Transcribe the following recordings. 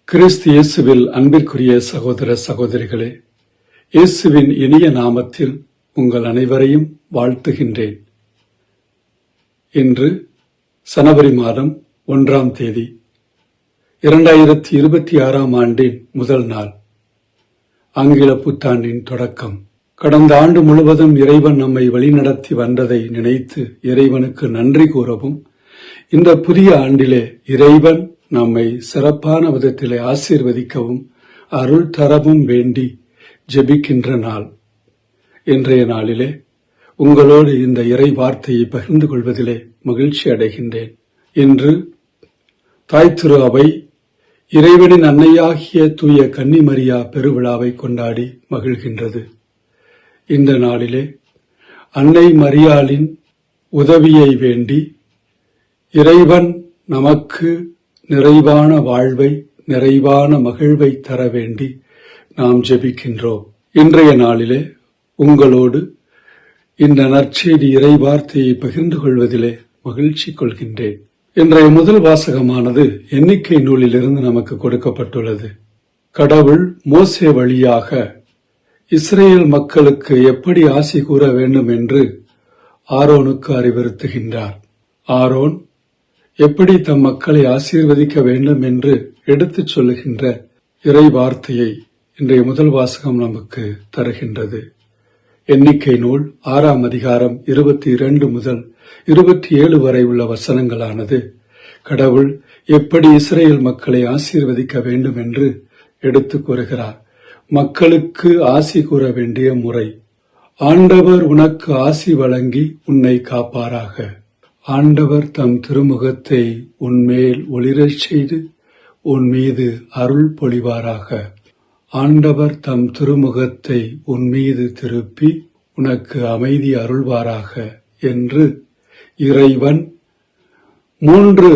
கிறிஸ்து இயேசுவில் அன்பிற்குரிய சகோதர சகோதரிகளே, இயேசுவின் இனிய நாமத்தில் உங்கள் அனைவரையும் வாழ்த்துகின்றேன். இன்று சனவரி மாதம் 1ஆம் தேதி 2026ஆம் ஆண்டின் முதல் நாள், ஆங்கில புத்தாண்டின் தொடக்கம். கடந்த ஆண்டு முழுவதும் இறைவன் நம்மை வழிநடத்தி வந்ததை நினைத்து இறைவனுக்கு நன்றி கூறவும், இந்த புதிய ஆண்டிலே இறைவன் நம்மை சிறப்பான விதத்திலே ஆசீர்வதிக்கவும் அருள் தரவும் வேண்டி ஜெபிக்கின்ற நாள். இன்றைய நாளிலே உங்களோடு இந்த இறை வார்த்தையை பகிர்ந்து கொள்வதிலே மகிழ்ச்சி அடைகின்றேன். இன்று தாய் திரு அவை இறைவனின் அன்னையாகிய தூய கன்னிமரியா பெருவிழாவை கொண்டாடி மகிழ்கின்றது. இந்த நாளிலே அன்னை மரியாளின் உதவியை வேண்டி இறைவன் நமக்கு நிறைவான வாழ்வை, நிறைவான மகிழ்வை தர வேண்டி நாம் ஜெபிக்கின்றோம். இன்றைய நாளிலே உங்களோடு இந்த நற்செய்தி இறை வார்த்தையை பகிர்ந்து கொள்வதிலே மகிழ்ச்சி கொள்கின்றேன். இன்றைய முதல் வாசகமானது எண்ணிக்கை நூலிலிருந்து நமக்கு கொடுக்கப்பட்டுள்ளது. கடவுள் மோசே வழியாக இஸ்ரேல் மக்களுக்கு எப்படி ஆசி கூற வேண்டும் என்று ஆரோனுக்கு அறிவுறுத்துகின்றார். ஆரோன் எப்படி தம் மக்களை ஆசீர்வதிக்க வேண்டும் என்று எடுத்துச் சொல்லுகின்ற இறை வார்த்தையை இன்றைய முதல் வாசகம் நமக்கு தருகின்றது. எண்ணிக்கை நூல் 6ஆம் அதிகாரம் 22 முதல் 27 வரை உள்ள வசனங்களானது கடவுள் எப்படி இஸ்ரேல் மக்களை ஆசீர்வதிக்க வேண்டும் என்று எடுத்துக் கூறுகிறார். மக்களுக்கு ஆசி கூற வேண்டிய முறை: ஆண்டவர் உனக்கு ஆசி வழங்கி உன்னை காப்பாராக. ஆண்டவர் தம் திருமுகத்தை உன்மேல் ஒளிரச் செய்து உன் மீது அருள் பொழிவாராக. ஆண்டவர் தம் திருமுகத்தை உன் மீது திருப்பி உனக்கு அமைதி அருள்வாராக என்று இறைவன் 3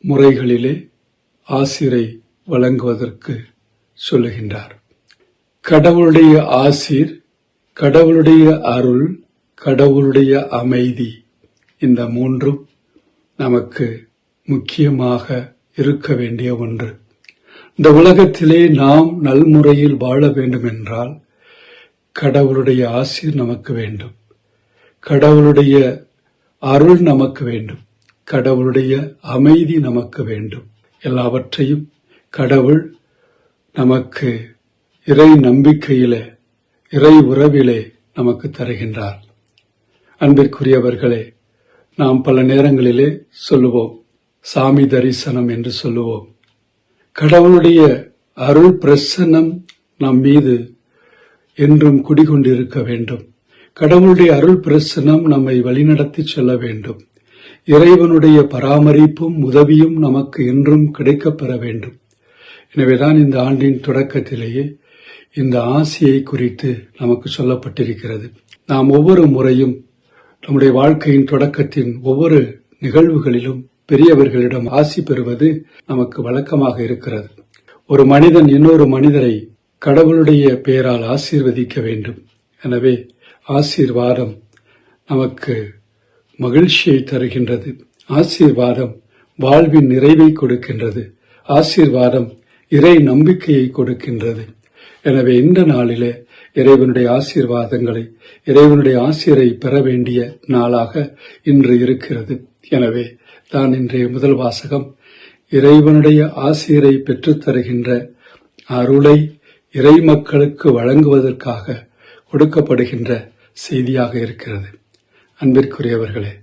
முறைகளிலே ஆசிரை வழங்குவதற்கு சொல்லுகின்றார். கடவுளுடைய ஆசீர், கடவுளுடைய அருள், கடவுளுடைய அமைதி, இந்த 3ம் நமக்கு முக்கியமாக இருக்க வேண்டிய ஒன்று. இந்த உலகத்திலே நாம் நல்முறையில் வாழ வேண்டும் என்றால் கடவுளுடைய ஆசீர் நமக்கு வேண்டும், கடவுளுடைய அருள் நமக்கு வேண்டும், கடவுளுடைய அமைதி நமக்கு வேண்டும். எல்லாவற்றையும் கடவுள் நமக்கு இறை நம்பிக்கையிலே, இறை உறவிலே நமக்கு தருகின்றார். அன்பிற்குரியவர்களே, நாம் பல நேரங்களிலே சொல்லுவோம், சாமி தரிசனம் என்று சொல்லுவோம். கடவுளுடைய அருள் பிரசன்னம் நம் மீது என்றும் குடிகொண்டிருக்க வேண்டும். கடவுளுடைய அருள் பிரசன்னம் நம்மை வழிநடத்தி செல்ல வேண்டும். இறைவனுடைய பராமரிப்பும் உதவியும் நமக்கு என்றும் கிடைக்கப்பெற வேண்டும். எனவேதான் இந்த ஆண்டின் தொடக்கத்திலேயே இந்த ஆசியை குறித்து நமக்கு சொல்லப்பட்டிருக்கிறது. நாம் ஒவ்வொரு முறையும் நம்முடைய வாழ்க்கையின் தொடக்கத்தின் ஒவ்வொரு நிகழ்வுகளிலும் பெரியவர்களிடம் ஆசி பெறுவது நமக்கு வழக்கமாக இருக்கிறது. ஒரு மனிதன் இன்னொரு மனிதரை கடவுளுடைய பெயரால் ஆசீர்வதிக்க வேண்டும். எனவே ஆசீர்வாதம் நமக்கு மகிழ்ச்சியை தருகின்றது. ஆசீர்வாதம் வாழ்வின் நிறைவை கொடுக்கின்றது. ஆசீர்வாதம் இறை நம்பிக்கையை கொடுக்கின்றது. எனவே இந்த நாளிலே இறைவனுடைய ஆசீர்வாதங்களை, இறைவனுடைய ஆசீரை பெற வேண்டிய நாளாக இன்று இருக்கிறது. எனவே தான் இன்றைய முதல் வாசகம் இறைவனுடைய ஆசீரை பெற்றுத் தருகின்ற அருளை இறை மக்களுக்கு வழங்குவதற்காக கொடுக்கப்படுகின்ற செய்தியாக இருக்கிறது. அன்பிற்குரியவர்களே,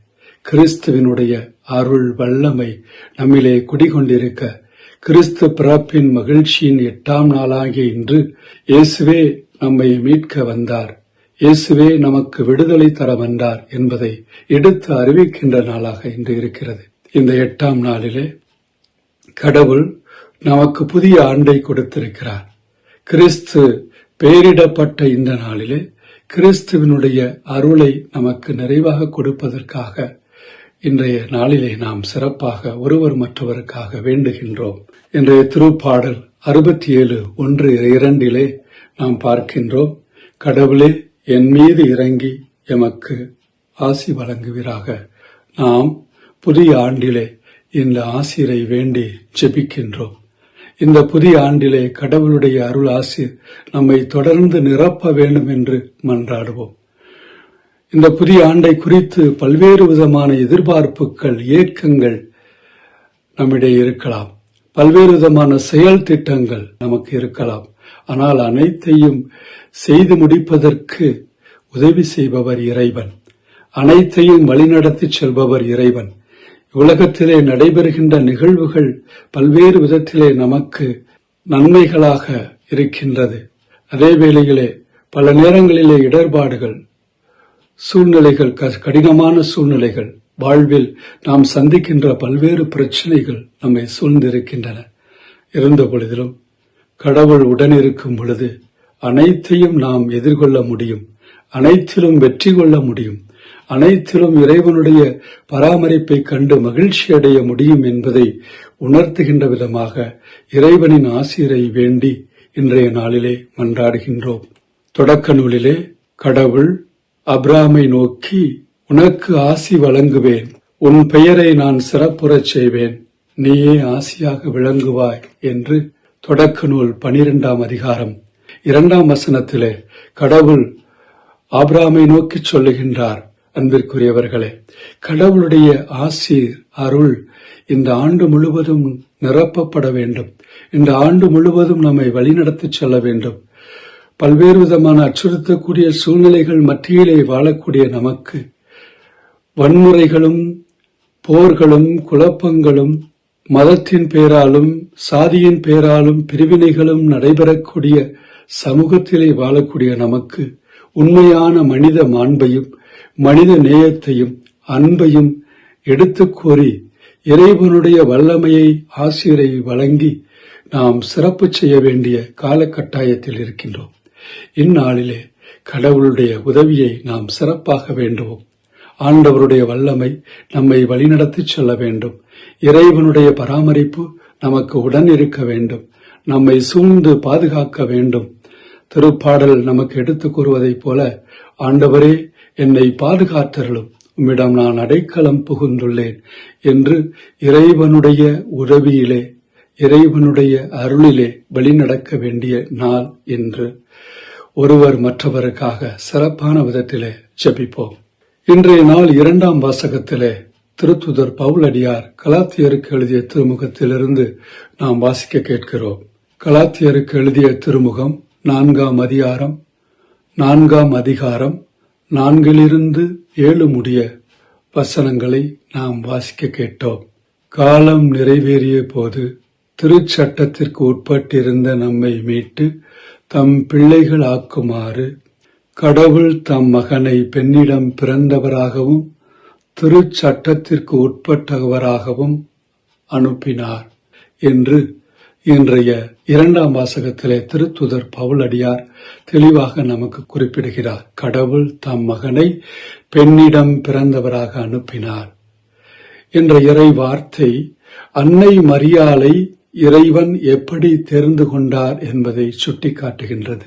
கிறிஸ்துவினுடைய அருள் வல்லமை நம்மிலே குடிகொண்டிருக்க, கிறிஸ்து பிறப்பின் மகிழ்ச்சியின் 8ஆம் நாளாகிய இன்று இயேசுவே நம்மை மீட்க வந்தார், இயேசுவே நமக்கு விடுதலை தர வந்தார் என்பதை எடுத்து அறிவிக்கின்ற நாளாக இன்று இருக்கிறது. இந்த 8ஆம் நாளிலே கடவுள் நமக்கு புதிய ஆண்டை கொடுத்திருக்கிறார். கிறிஸ்து பெயரிடப்பட்ட இந்த நாளிலே கிறிஸ்துவினுடைய அருளை நமக்கு நிறைவாக கொடுப்பதற்காக இன்றைய நாளிலே நாம் சிறப்பாக ஒருவர் மற்றவருக்காக வேண்டுகின்றோம். இன்றைய திருப்பாடல் 67:1-2 நாம் பார்க்கின்றோம், கடவுளே என் மீது இறங்கி எமக்கு ஆசி வழங்குவீராக. நாம் புதிய ஆண்டிலே இந்த ஆசிரை வேண்டி ஜெபிக்கின்றோம். இந்த புதிய ஆண்டிலே கடவுளுடைய அருள் ஆசீர் நம்மை தொடர்ந்து நிரப்ப வேண்டும் என்று மன்றாடுவோம். இந்த புதிய ஆண்டை குறித்து பல்வேறு விதமான எதிர்பார்ப்புகள், ஏக்கங்கள் நம்மிடையே இருக்கலாம். பல்வேறு விதமான செயல் திட்டங்கள் நமக்கு இருக்கலாம். ஆனால் அனைத்தையும் செய்து முடிப்பதற்கு உதவி செய்பவர் இறைவன். அனைத்தையும் வழிநடத்தி செல்பவர் இறைவன். உலகத்திலே நடைபெறுகின்ற நிகழ்வுகள் பல்வேறு விதத்திலே நமக்கு நன்மைகளாக இருக்கின்றது. அதே வேளையிலே பல நேரங்களிலே இடர்பாடுகள், சூழ்நிலைகள், கடினமான சூழ்நிலைகள், வாழ்வில் நாம் சந்திக்கின்ற பல்வேறு பிரச்சனைகள் நம்மை சூழ்ந்திருக்கின்றன. இருந்த பொழுதிலும் கடவுள் உடனிருக்கும் பொழுது அனைத்தையும் நாம் எதிர்கொள்ள முடியும். அனைத்திலும் வெற்றி கொள்ள முடியும். அனைத்திலும் இறைவனுடைய பராமரிப்பை கண்டு மகிழ்ச்சி அடைய முடியும் என்பதை உணர்த்துகின்ற விதமாக இறைவனின் ஆசீரை வேண்டி இன்றைய நாளிலே மன்றாடுகின்றோம். தொடக்க நூலிலே கடவுள் அப்ராமை நோக்கி, உனக்கு ஆசி வழங்குவேன், உன் பெயரை நான் சிறப்புறச் செய்வேன், நீயே ஆசியாக விளங்குவாய் என்று தொடக்க நூல் 12ஆம் அதிகாரம் 2ஆம் வசனத்திலே கடவுள் ஆபிரகாமை நோக்கி சொல்லுகின்றார். அன்பிற்குரியவர்களே, கடவுளுடைய ஆசீர், அருள் இந்த ஆண்டு முழுவதும் நிரப்பப்பட வேண்டும். இந்த ஆண்டு முழுவதும் நம்மை வழிநடத்தி செல்ல வேண்டும். பல்வேறு விதமான அச்சுறுத்தக்கூடிய சூழ்நிலைகள் மத்தியிலே வாழக்கூடிய நமக்கு வன்முறைகளும், போர்களும், குழப்பங்களும், மதத்தின் பேராலும், சாதியின் பேராலும் பிரிவினைகளும் நடைபெறக்கூடிய சமூகத்திலே வாழக்கூடிய நமக்கு உண்மையான மனித மாண்பையும், மனித நேயத்தையும், அன்பையும் எடுத்து கூறி இறைவனுடைய வல்லமையை, ஆசீரை வழங்கி நாம் சிறப்பு செய்ய வேண்டிய காலகட்டாயத்தில் இருக்கின்றோம். இந்நாளிலே கடவுளுடைய உதவியை நாம் சிறப்பாக வேண்டுவோம். ஆண்டவருடைய வல்லமை நம்மை வழிநடத்தி செல்ல வேண்டும். இறைவனுடைய பராமரிப்பு நமக்கு உடன் இருக்க வேண்டும். நம்மை சூழ்ந்து பாதுகாக்க வேண்டும். திருப்பாடல் நமக்கு எடுத்துக் கூறுவதைப் போல, ஆண்டவரே என்னை பாதுகாத்தருளும், உம்மிடம் நான் அடைக்கலம் புகுந்துள்ளேன் என்று இறைவனுடைய உதவியிலே, இறைவனுடைய அருளிலே வழிநடக்க வேண்டிய நாள் என்று ஒருவர் மற்றவருக்காக சிறப்பான விதத்திலே ஜெபிப்போம். இன்றைய நாள் 2ஆம் வாசகத்திலே திருத்துதர் பவுலடியார் கலாத்தியருக்கு எழுதிய திருமுகத்திலிருந்து நாம் வாசிக்க கேட்கிறோம். கலாத்தியருக்கு எழுதிய திருமுகம் 4ஆம் அதிகாரம் 4 7 முடிய வசனங்களை நாம் வாசிக்க கேட்டோம். காலம் நிறைவேறிய போது திருச்சட்டத்திற்கு உட்பட்டிருந்த நம்மை மீட்டு தம் பிள்ளைகள் ஆக்குமாறு கடவுள் தம் மகனை பெண்ணிடம் பிறந்தவராகவும் திருச்சட்டத்திற்கு உட்பட்டவராகவும் அனுப்பினார் என்று இன்றைய 2ஆம் வாசகத்திலே திருத்துதர் பவுலடியார் தெளிவாக நமக்கு குறிப்பிடுகிறார். கடவுள் தம் மகனை பெண்ணிடம் பிறந்தவராக அனுப்பினார் என்ற இறை வார்த்தை அன்னை மரியாளை இறைவன் எப்படி தெரிந்து கொண்டார் என்பதை சுட்டிக்காட்டுகின்றது.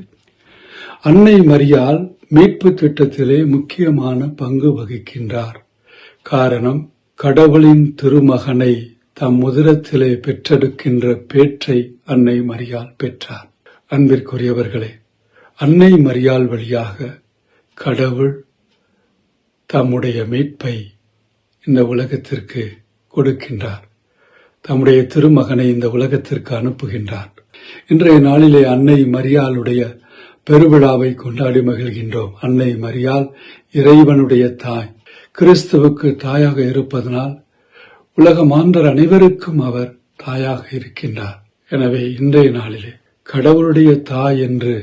அன்னை மரியாள் மீட்பு திட்டத்திலே முக்கியமான பங்கு வகிக்கின்றார். காரணம், கடவுளின் திருமகனை தம் உதரத்திலே பெற்றெடுக்கின்ற பேற்றை அன்னை மரியாள் பெற்றார். அன்பிற்குரியவர்களே, அன்னை மரியாள் வழியாக கடவுள் தம்முடைய மீட்பை இந்த உலகத்திற்கு கொடுக்கின்றார். தம்முடைய திருமகனை இந்த உலகத்திற்கு அனுப்புகின்றார். இன்றைய நாளிலே அன்னை மரியாளுடைய பெருவிழாவை கொண்டாடி மகிழ்கின்றோம். அன்னை மரியாள் இறைவனுடைய தாய், கிறிஸ்துவுக்கு தாயாக இருப்பதனால் உலக மாந்தர் அனைவருக்கும் அவர் தாயாக இருக்கின்றார். எனவே இன்றைய நாளிலே கடவுளுடைய தாய் என்று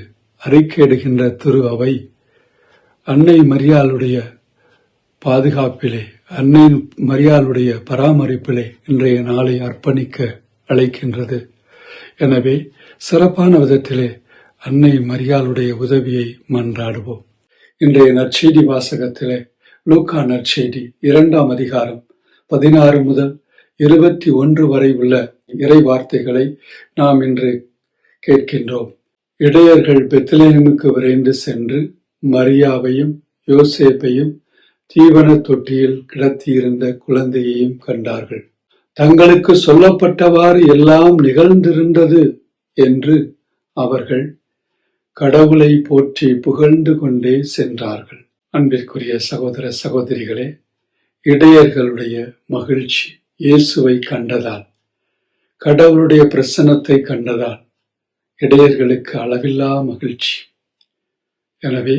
அறிக்கையிடுகின்ற திரு அவை அன்னை மரியாளுடைய பாதுகாப்பிலே, அன்னை மரியாளுடைய பராமரிப்பிலே இன்றைய நாளை அர்ப்பணிக்க அழைக்கின்றது. எனவே சிறப்பான விதத்திலே அன்னை மரியாளுடைய உதவியை மன்றாடுவோம். இன்றைய நற்செய்தி வாசகத்திலே லூக்கா நற்செய்தி 2ஆம் அதிகாரம் 16 முதல் 21 வரை உள்ள இறை வார்த்தைகளை நாம் இன்று கேட்கின்றோம். இடையர்கள் பெத்லகேமுக்கு விரைந்து சென்று மரியாவையும் யோசேப்பையும் தீவன தொட்டியில் கிடத்தியிருந்த குழந்தையையும் கண்டார்கள். தங்களுக்கு சொல்லப்பட்டவாறு எல்லாம் நிகழ்ந்திருந்தது என்று அவர்கள் கடவுளை போற்றி புகழ்ந்து கொண்டே சென்றார்கள். அன்பிற்குரிய சகோதர சகோதரிகளே, இடையர்களுடைய மகிழ்ச்சி இயேசுவை கண்டதால், கடவுளுடைய பிரசன்னத்தை கண்டதால் இடையர்களுக்கு அளவில்லா மகிழ்ச்சி. எனவே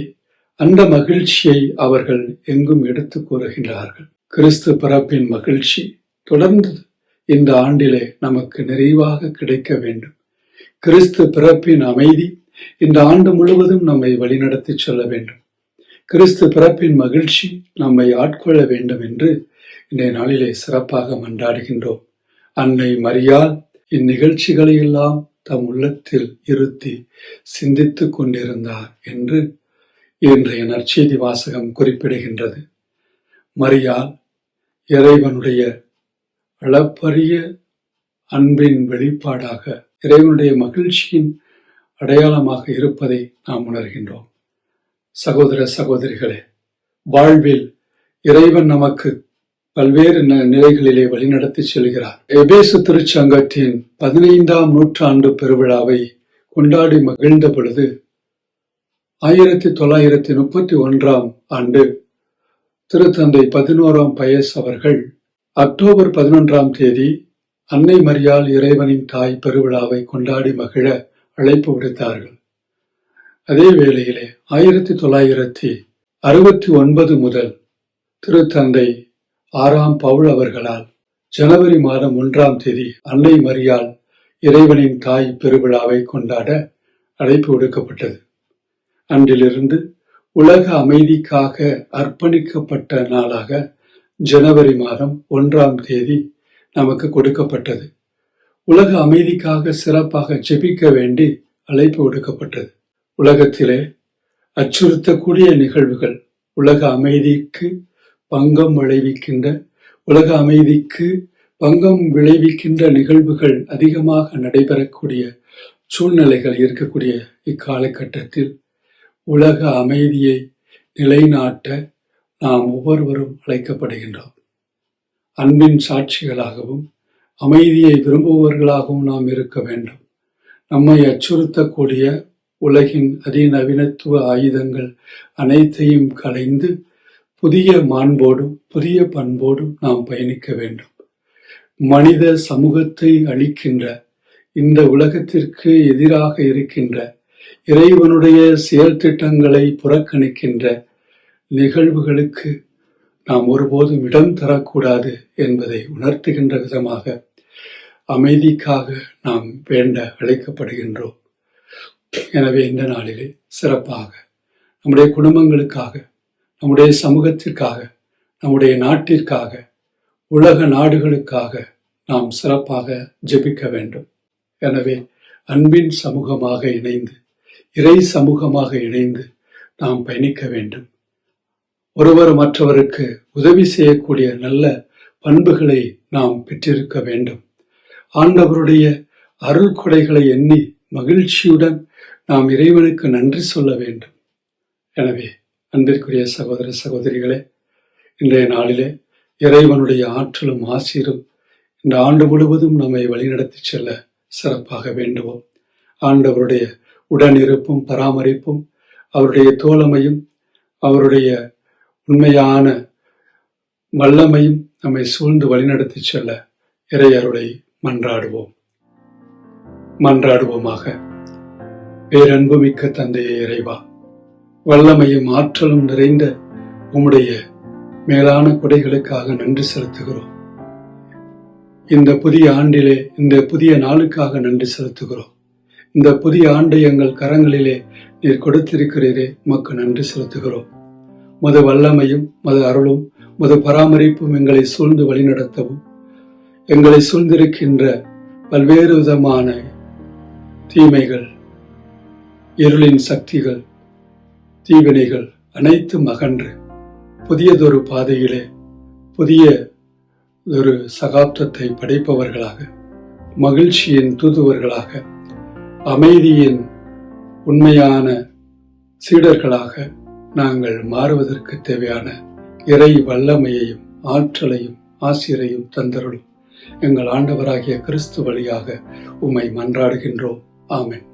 அந்த மகிழ்ச்சியை அவர்கள் எங்கும் எடுத்து கூறுகின்றார்கள். கிறிஸ்து பிறப்பின் மகிழ்ச்சி தொடர்ந்து இந்த ஆண்டிலே நமக்கு நிறைவாக கிடைக்க வேண்டும். கிறிஸ்து பிறப்பின் அமைதி இந்த ஆண்டு முழுவதும் நம்மை வழிநடத்தி செல்ல வேண்டும். கிறிஸ்து பிறப்பின் மகிழ்ச்சி நம்மை ஆட்கொள்ள வேண்டும் என்று இன்றைய நாளிலே சிறப்பாக மன்றாடுகின்றோம். அன்னை மரியாள் இந்நிகழ்ச்சிகளை எல்லாம் தம் உள்ளத்தில் இருத்தி சிந்தித்துக் கொண்டிருந்தார் என்று இன்றைய நற்செய்தி வாசகம் குறிப்பிடுகின்றது. மரியாள் இறைவனுடைய அளப்பரிய அன்பின் வெளிப்பாடாக, இறைவனுடைய மகிழ்ச்சியின் அடையாளமாக இருப்பதை நாம் உணர்கின்றோம். சகோதர சகோதரிகளே, வாழ்வில் இறைவன் நமக்கு பல்வேறு நிலைகளிலே வழிநடத்தி செல்கிறார். எபேசு திருச்சங்கத்தின் 15ஆம் நூற்றாண்டு பெருவிழாவை கொண்டாடி மகிழ்ந்த பொழுது 1931ஆம் ஆண்டு திருத்தந்தை 11ஆம் பயஸ் அவர்கள் அக்டோபர் 11ஆம் தேதி அன்னை மரியாள் இறைவனின் தாய் பெருவிழாவை கொண்டாடி மகிழ அழைப்பு விடுத்தார்கள். அதே வேளையிலே 1969 முதல் திருத்தந்தை 6ஆம் பவுல் அவர்களால் ஜனவரி மாதம் 1ஆம் தேதி அன்னை மரியாள் இறைவனின் தாய் பெருவிழாவை கொண்டாட அழைப்பு விடுக்கப்பட்டது. அன்றிலிருந்து உலக அமைதிக்காக அர்ப்பணிக்கப்பட்ட நாளாக ஜனவரி மாதம் 1ஆம் தேதி நமக்கு கொடுக்கப்பட்டது. உலக அமைதிக்காக சிறப்பாக ஜெபிக்க வேண்டி அழைப்பு விடுக்கப்பட்டது. உலகத்திலே அச்சுறுத்தக்கூடிய நிகழ்வுகள், உலக அமைதிக்கு பங்கம் விளைவிக்கின்ற நிகழ்வுகள் அதிகமாக நடைபெறக்கூடிய சூழ்நிலைகள் இருக்கக்கூடிய இக்காலகட்டத்தில் உலக அமைதியை நிலைநாட்ட நாம் ஒவ்வொருவரும் அழைக்கப்படுகின்றோம். அன்பின் சாட்சிகளாகவும் அமைதியை விரும்புபவர்களாகவும் நாம் இருக்க வேண்டும். நம்மை அச்சுறுத்தக்கூடிய உலகின் அதிநவீனத்துவ ஆயுதங்கள் அனைத்தையும் களைந்து புதிய மாண்போடும் புதிய பண்போடும் நாம் பயணிக்க வேண்டும். மனித சமூகத்தை அழிக்கின்ற, இந்த உலகத்திற்கு எதிராக இருக்கின்ற, இறைவனுடைய செயல் திட்டங்களை புறக்கணிக்கின்ற நிகழ்வுகளுக்கு நாம் ஒருபோதும் இடம் தரக்கூடாது என்பதை உணர்த்துகின்ற விதமாக அமைதிக்காக நாம் வேண்ட அழைக்கப்படுகின்றோம். எனவே இந்த நாளிலே சிறப்பாக நம்முடைய குடும்பங்களுக்காக, நம்முடைய சமூகத்திற்காக, நம்முடைய நாட்டிற்காக, உலக நாடுகளுக்காக நாம் சிறப்பாக ஜெபிக்க வேண்டும். எனவே அன்பின் சமூகமாக இணைந்து, இறை சமூகமாக இணைந்து நாம் பயணிக்க வேண்டும். ஒருவர் மற்றவருக்கு உதவி செய்யக்கூடிய நல்ல பண்புகளை நாம் பெற்றிருக்க வேண்டும். ஆண்டவருடைய அருள் கொடைகளை எண்ணி மகிழ்ச்சியுடன் நாம் இறைவனுக்கு நன்றி சொல்ல வேண்டும். எனவே அன்பிற்குரிய சகோதர சகோதரிகளே, இன்றைய நாளிலே இறைவனுடைய ஆற்றலும் ஆசீரும் இந்த ஆண்டு முழுவதும் நம்மை வழிநடத்தி செல்ல சிறப்பாக வேண்டுவோம். ஆண்டவருடைய உடனிருப்பும் பராமரிப்பும், அவருடைய தோழமையும், அவருடைய உண்மையான வல்லமையும் நம்மை சூழ்ந்து வழிநடத்தி செல்ல இறையருளை மன்றாடுவோமாக. பேரன்புமிக்க தந்தையே இறைவா, வல்லமையும் ஆற்றலும் நிறைந்த உம்முடைய மேலான கொடைகளுக்காக நன்றி செலுத்துகிறோம். இந்த புதிய ஆண்டிலே, இந்த புதிய நாளுக்காக நன்றி செலுத்துகிறோம். இந்த புதிய ஆண்டை எங்கள் கரங்களிலே நீர் கொடுத்திருக்கிறீரே, உமக்கு நன்றி செலுத்துகிறோம். மது வல்லமையும் மது அருளும் மது பராமரிப்பும் எங்களை சூழ்ந்து வழிநடத்தவும், எங்களை சூழ்ந்திருக்கின்ற பல்வேறு விதமான தீமைகள், இருளின் சக்திகள், தீவினைகள் அனைத்தும் அகன்று புதியதொரு பாதையிலே புதியதொரு சகாப்தத்தை படைப்பவர்களாக, மகிழ்ச்சியின் தூதுவர்களாக, அமைதியின் உண்மையான சீடர்களாக நாங்கள் மாறுவதற்கு தேவையான இறை வல்லமையையும் ஆற்றலையும் ஆசிரையும் தந்தருளும். எங்கள் ஆண்டவராகிய கிறிஸ்து வழியாக உம்மை மன்றாடுகின்றோம். ஆமென்.